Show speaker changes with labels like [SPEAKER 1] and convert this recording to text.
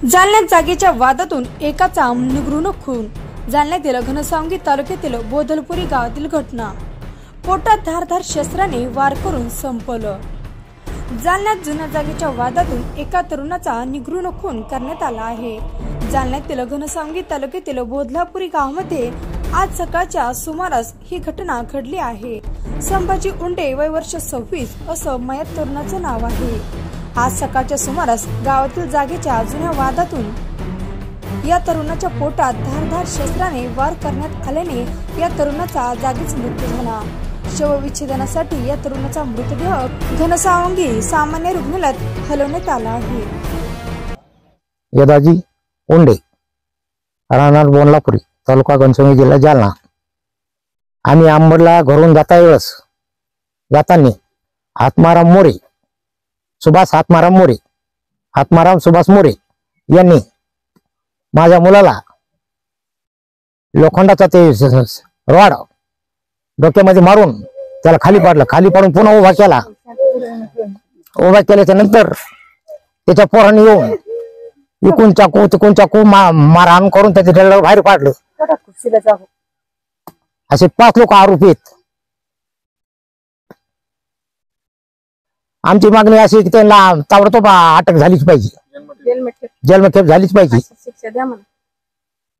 [SPEAKER 1] जालन्यात जागेच्या वादातून एकाचा निगृण खून। जालन्यातील घनसावंगी तालुक्यातील बोधलपुरी गावातील घटना। पोटात धारदार शस्त्राने वार करून संपवलं। जालन्यात जुन्या जागेच्या वादातून एका तरुणाचा निगृण खून करण्यात आला आहे। जालन्यातील घनसावंगी तालुक्यातील बोधलापुरी गावामध्ये आज सकाळच्या सुमारास ही घटना घडली आहे। संभाजी उंडे वय वर्ष 26 असं मयत तरुणाचं नाव आहे। आज सकाळच्या सुमारास गावातील जागेच्या जुन्या वादातून या तरुणाच्या पोटात धारदार शस्त्राने वार करण्यात आल्याने या तरुणाचा जागीच मृत्यू झाला। शवविच्छेदनासाठी या तरुणाचा मृतदेह घनसावंगी सामान्य रुग्णालयात हलवण्यात आला आहे।
[SPEAKER 2] यदाजी उंडे राहणार बोधलापुरी तालुका घनसावंगी जिल्हा जालना। आम्ही आंबडला घरून जाताना आत्माराम मोरे सुभाष आत्माराम मोरे आत्माराम सुभाष मोरे यांनी माझ्या मुलाला लोखंडाचा ते रॉड डोक्यामध्ये मारून त्याला खाली पाडलं। खाली पाडून पुन्हा उभा केल्याच्या नंतर त्याच्या पोरांनी येऊन इकून चाकू तिकून चाकू मारहाण करून त्याच्या डोळ्यावर बाहेर पाडलं। असे 5 लोक आरोपी आहेत। आमची मागणी अशी की त्यांना ताबडतोब अटक झालीच पाहिजे, जन्मठेप झालीच पाहिजे।